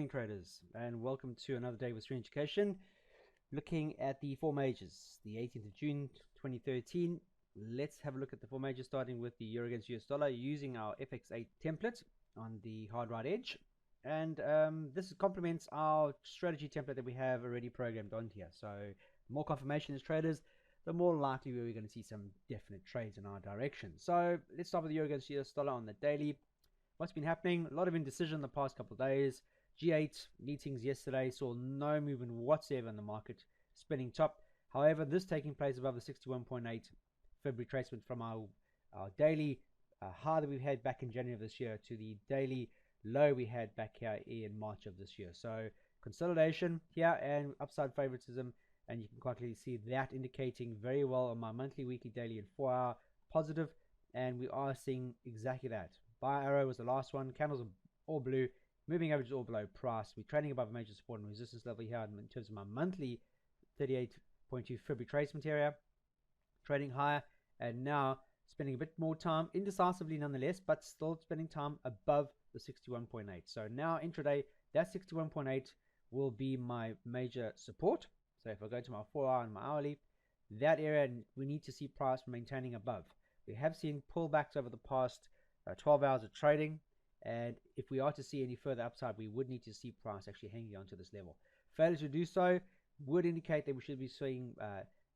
morning, traders, and welcome to another day with Serene Education. Looking at the four majors, the 18th of June 2013. Let's have a look at the four majors, starting with the euro against US dollar using our FX8 template on the hard right edge. And this complements our strategy template that we have already programmed on here. So the more confirmation as traders, the more likely we're going to see some definite trades in our direction. So let's start with the euro against US dollar on the daily. What's been happening? A lot of indecision the past couple of days. G8 meetings yesterday saw no movement whatsoever in the market, spinning top. However, this taking place above the 61.8 Fib retracement from our daily high that we've had back in January of this year to the daily low we had back here in March of this year. So consolidation here and upside favoritism, and you can quite clearly see that indicating very well on my monthly, weekly, daily, and 4-hour positive, and we are seeing exactly that. Buy arrow was the last one. Candles are all blue. Moving average is all below price. We're trading above a major support and resistance level here in terms of my monthly 38.2 Fib retracement area. Trading higher and now spending a bit more time, indecisively nonetheless, but still spending time above the 61.8. So now intraday, that 61.8 will be my major support. So if I go to my 4-hour and my hourly, that area we need to see price maintaining above. We have seen pullbacks over the past 12 hours of trading, and if we are to see any further upside, we would need to see price actually hanging on to this level. Failure to do so would indicate that we should be seeing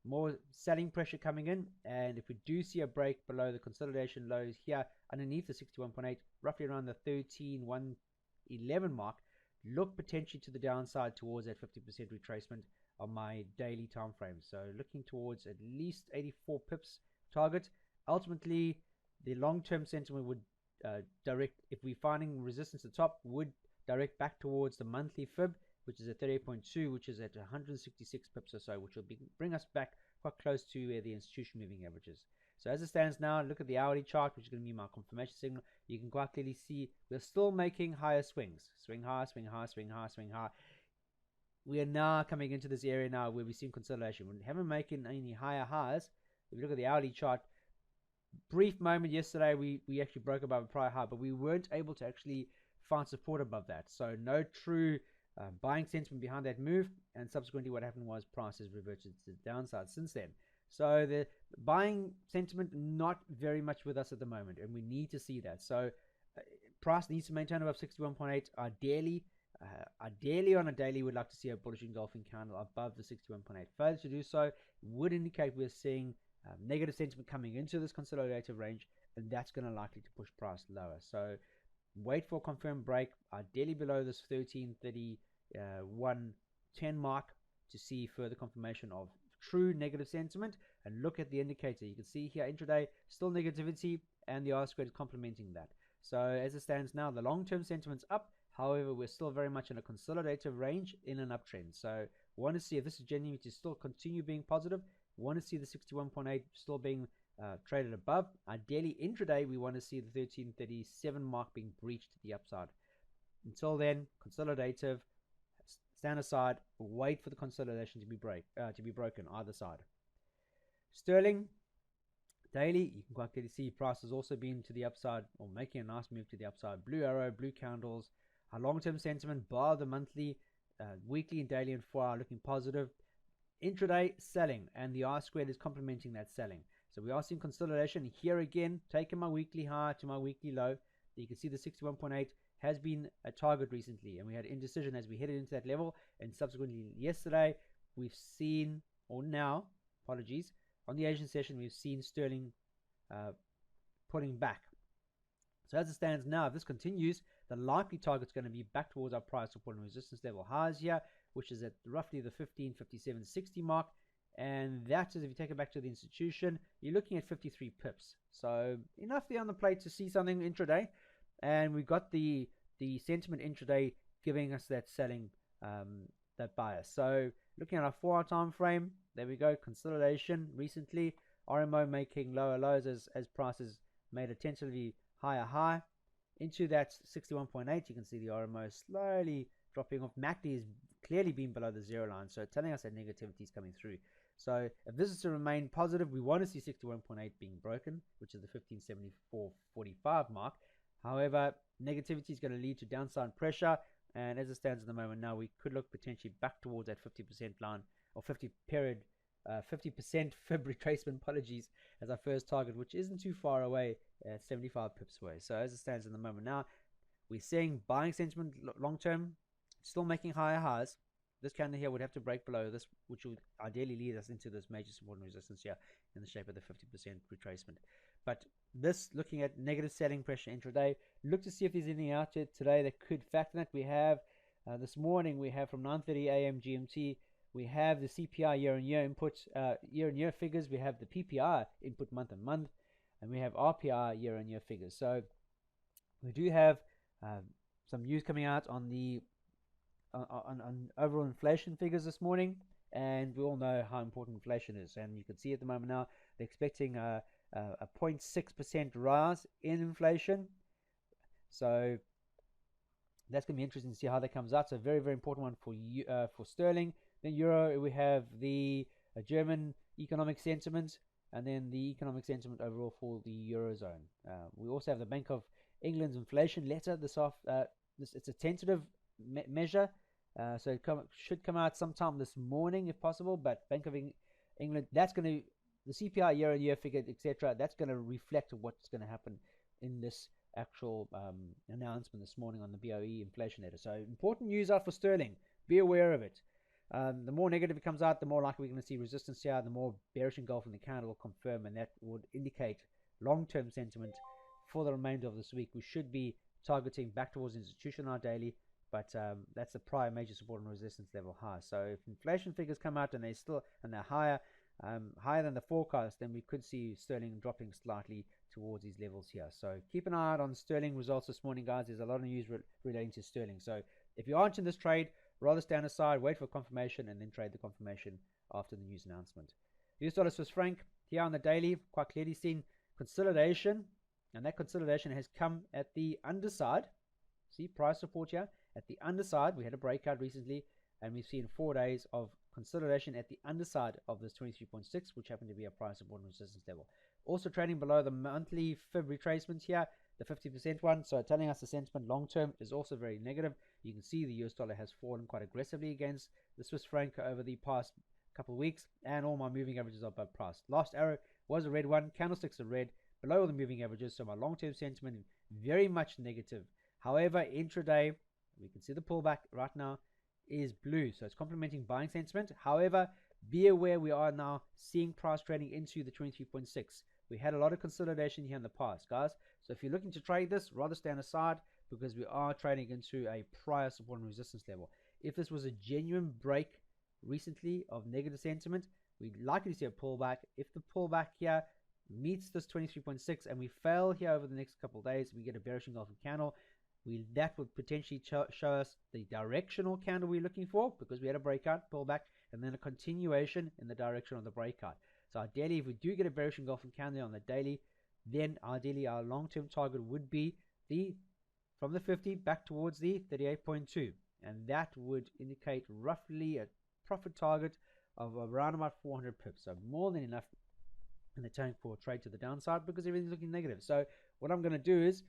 more selling pressure coming in, and if we do see a break below the consolidation lows here underneath the 61.8, roughly around the 13,111 mark, look potentially to the downside towards that 50% retracement on my daily time frame. So looking towards at least 84 pips target. Ultimately, the long-term sentiment would direct, if we're finding resistance at the top, would direct back towards the monthly fib, which is at 38.2, which is at 166 pips or so, which will bring us back quite close to where the institution moving averages. So as it stands now, look at the hourly chart, which is going to be my confirmation signal. You can quite clearly see we're still making higher swings. Swing high, swing high, swing high, swing high. We are now coming into this area now where we've seen consolidation. We haven't making any higher highs. If you look at the hourly chart, brief moment yesterday we actually broke above a prior high, but we weren't able to actually find support above that. So no true buying sentiment behind that move, and subsequently what happened was prices reverted to the downside since then. So the buying sentiment not very much with us at the moment, and we need to see that. So price needs to maintain above 61.8. Ideally on a daily, we'd like to see a bullish engulfing candle above the 61.8. Failure to do so would indicate we're seeing negative sentiment coming into this consolidative range, and that's going to likely to push price lower. So wait for a confirmed break, ideally below this 1331.10 mark, to see further confirmation of true negative sentiment. And look at the indicator. You can see here intraday still negativity, and the R-squared is complementing that. So as it stands now, the long-term sentiment's up. However, we're still very much in a consolidative range in an uptrend. So want to see if this is genuine to still continue being positive. Want to see the 61.8 still being traded above. Ideally intraday, we want to see the 1337 mark being breached to the upside. Until then, consolidative, stand aside, wait for the consolidation to be broken either side. Sterling daily, you can quite clearly see price has also been to the upside, or making a nice move to the upside. Blue arrow, blue candles. Our long-term sentiment, bar the monthly, weekly and daily and 4-hour looking positive. Intraday selling, and the R-squared is complementing that selling. So we are seeing consolidation here again, taking my weekly high to my weekly low. You can see the 61.8 has been a target recently, and we had indecision as we headed into that level. And subsequently yesterday, we've seen, or now, apologies, on the Asian session, we've seen sterling pulling back. So as it stands now, if this continues, the likely target is going to be back towards our price support and resistance level highs here, which is at roughly the 15.5760 mark. And that is, if you take it back to the institution, you're looking at 53 pips. So enough there on the plate to see something intraday. And we got the sentiment intraday giving us that selling, that bias. So looking at our 4-hour time frame, there we go, consolidation recently. RMO making lower lows as prices made a tentatively higher high into that 61.8. You can see the RMO slowly dropping off. MACD has clearly been below the zero line, so telling us that negativity is coming through. So if this is to remain positive, we want to see 61.8 being broken, which is the 1574.45 mark. However, negativity is going to lead to downside pressure. And as it stands at the moment now, we could look potentially back towards that 50% line, or 50% fib retracement, apologies, as our first target, which isn't too far away, 75 pips away. So as it stands in the moment now, we're seeing buying sentiment long term, still making higher highs. This candle here would have to break below this, which would ideally lead us into this major support and resistance here in the shape of the 50% retracement. But this, looking at negative selling pressure intraday, look to see if there's anything out there today that could factor that. We have this morning, we have from 9:30 a.m. GMT, we have the CPI year-on-year input, year-on-year figures. We have the PPI input month-on-month, and we have RPI year-on-year figures. So we do have some news coming out on the on overall inflation figures this morning, and we all know how important inflation is. And you can see at the moment now they're expecting a 0.6% rise in inflation. So that's going to be interesting to see how that comes out. So a very, very important one for sterling. Then euro, we have the German economic sentiment, and then the economic sentiment overall for the eurozone. We also have the Bank of England's inflation letter. It's a tentative measure, so it should come out sometime this morning if possible. But Bank of England, that's going to, the CPI year-on-year figure, etc., that's going to reflect what's going to happen in this actual announcement this morning on the BOE inflation letter. So important news out for sterling. Be aware of it. The more negative it comes out, the more likely we're going to see resistance here. The more bearish engulfing the candle will confirm, and that would indicate long-term sentiment for the remainder of this week. We should be targeting back towards institutional daily, but that's the prior major support and resistance level high. So if inflation figures come out and they're higher than the forecast, then we could see sterling dropping slightly towards these levels here. So keep an eye out on sterling results this morning, guys. There's a lot of news relating to sterling. So if you aren't in this trade, rather stand aside, wait for confirmation, and then trade the confirmation after the news announcement. US dollar Swiss franc here on the daily, quite clearly seen consolidation, and that consolidation has come at the underside. See price support here at the underside. We had a breakout recently, and we've seen 4 days of consolidation at the underside of this 23.6, which happened to be a price support and resistance level. Also trading below the monthly fib retracement here, the 50% one, so telling us the sentiment long term is also very negative. You can see the US dollar has fallen quite aggressively against the Swiss franc over the past couple of weeks, and all my moving averages are above price. Last arrow was a red one, candlesticks are red below the moving averages, so my long-term sentiment very much negative. However, intraday, we can see the pullback right now is blue, so it's complementing buying sentiment. However, be aware we are now seeing price trading into the 23.6. We had a lot of consolidation here in the past, guys. So if you're looking to trade this, rather stand aside, because we are trading into a prior support and resistance level. If this was a genuine break recently of negative sentiment, we'd likely to see a pullback. If the pullback here meets this 23.6 and we fail here over the next couple of days, we get a bearish engulfing candle, that would potentially show us the directional candle we're looking for, because we had a breakout, pullback, and then a continuation in the direction of the breakout. So ideally, if we do get a bearish engulfing candle on the daily, then ideally our long-term target would be from the 50 back towards the 38.2, and that would indicate roughly a profit target of around about 400 pips, so more than enough in the tank for a trade to the downside, because everything's looking negative. So what I'm going to do is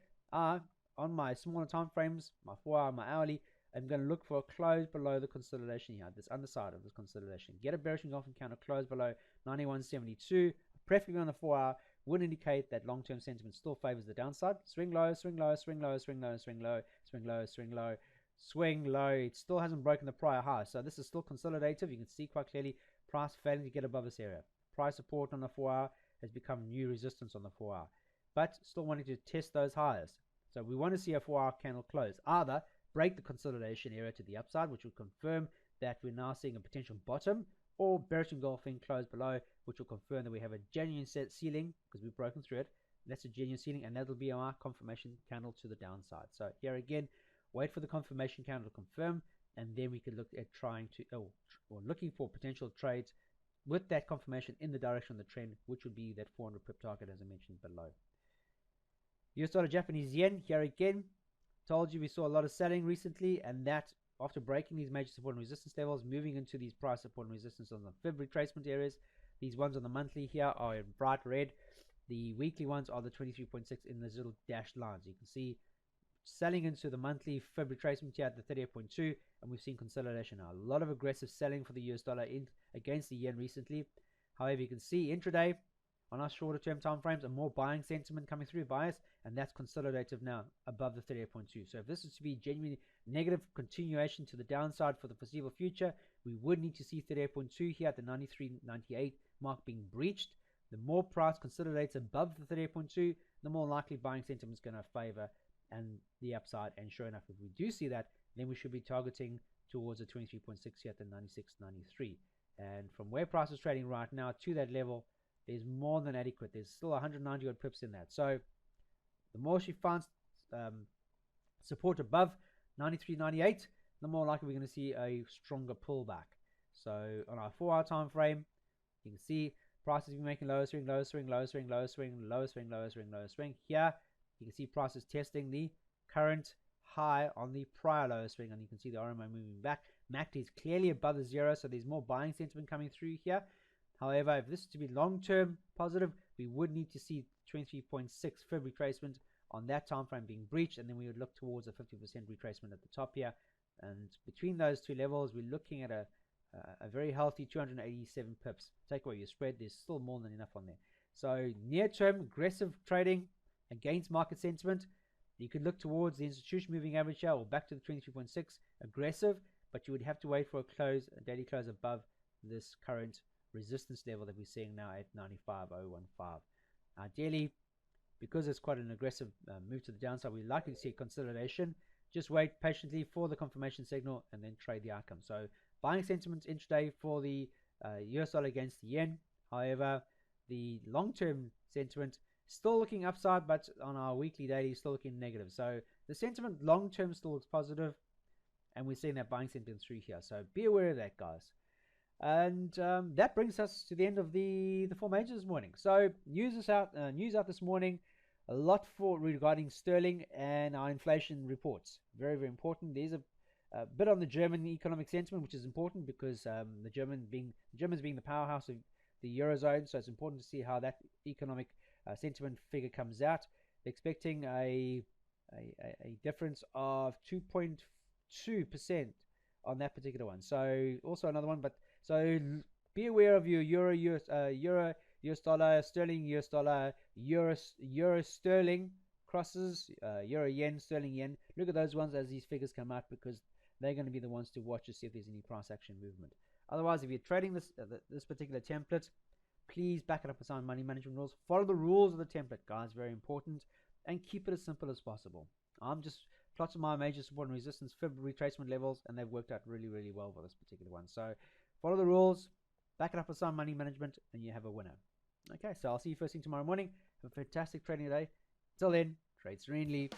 on my smaller time frames, my 4 hour, my hourly, I'm going to look for a close below the consolidation here, this underside of this consolidation. Get a bearish engulfing candle close below 91.72, preferably on the 4 hour, would indicate that long-term sentiment still favors the downside. Swing low, swing low, swing low, swing low, swing low, swing low, swing low, swing low. It still hasn't broken the prior high, so this is still consolidative. You can see quite clearly price failing to get above this area. Price support on the 4 hour has become new resistance on the 4 hour, but still wanting to test those highs. So we want to see a 4 hour candle close, either break the consolidation area to the upside, which will confirm that we're now seeing a potential bottom, or bearish engulfing close below, which will confirm that we have a genuine set ceiling, because we've broken through it. That's a genuine ceiling, and that'll be our confirmation candle to the downside. So here again, wait for the confirmation candle to confirm, and then we can look at trying to, or looking for potential trades with that confirmation in the direction of the trend, which would be that 400 pip target as I mentioned below. US dollar Japanese yen, here again, told you we saw a lot of selling recently, and that after breaking these major support and resistance levels, moving into these price support and resistance on the fib retracement areas. These ones on the monthly here are in bright red. The weekly ones are the 23.6 in those little dashed lines. You can see selling into the monthly Fib retracement here at the 38.2, and we've seen consolidation now. A lot of aggressive selling for the US dollar against the yen recently. However, you can see intraday on our shorter term time frames, a more buying sentiment coming through bias, and that's consolidative now above the 38.2. So if this is to be genuinely negative continuation to the downside for the foreseeable future, we would need to see 38.2 here at the 93.98 mark being breached. The more price consolidates above the 38.2, the more likely buying sentiment is going to favor and the upside. And sure enough, if we do see that, then we should be targeting towards a 23.6 here at the 96.93. And from where price is trading right now to that level, is more than adequate. There's still 190 odd pips in that. So the more she finds support above 93.98, the more likely we're going to see a stronger pullback. So on our 4-hour time frame, you can see prices been making lower swing, lower swing, lower swing, lower swing, lower swing, lower swing, lower swing. Here you can see prices testing the current high on the prior lower swing, and you can see the RMA moving back. MACD is clearly above the zero, so there's more buying sentiment coming through here. However, if this is to be long-term positive, we would need to see 23.6 Fib retracement on that time frame being breached, and then we would look towards a 50% retracement at the top here. And between those two levels, we're looking at a very healthy 287 pips. Take away your spread, there's still more than enough on there. So near-term aggressive trading against market sentiment. You could look towards the institution moving average here or back to the 23.6 aggressive, but you would have to wait for a daily close above this current resistance level that we're seeing now at 95.015. Ideally, because it's quite an aggressive move to the downside, we're likely to see consolidation. Just wait patiently for the confirmation signal and then trade the outcome. So buying sentiments intraday for the US dollar against the yen. However, the long-term sentiment still looking upside, but on our weekly daily still looking negative. So the sentiment long-term still looks positive, and we're seeing that buying sentiment through here. So be aware of that, guys. And that brings us to the end of the 4 majors this morning. So news out this morning, a lot regarding sterling and our inflation reports. Very, very important. There's a bit on the German economic sentiment, which is important because the Germans being the powerhouse of the Eurozone, so it's important to see how that economic sentiment figure comes out. They're expecting a difference of 2.2% on that particular one. So also another one, but so be aware of your euro, US dollar, sterling, US dollar, euro sterling crosses, euro yen, sterling yen. Look at those ones as these figures come out, because they're going to be the ones to watch to see if there's any price action movement. Otherwise, if you're trading this particular template, please back it up with sound money management rules. Follow the rules of the template, guys. Very important, and keep it as simple as possible. I'm just plotting my major support and resistance Fib retracement levels, and they've worked out really, really well for this particular one. So follow the rules, back it up with sound money management, and you have a winner. Okay, so I'll see you first thing tomorrow morning. Have a fantastic trading day. Till then, trade serenely.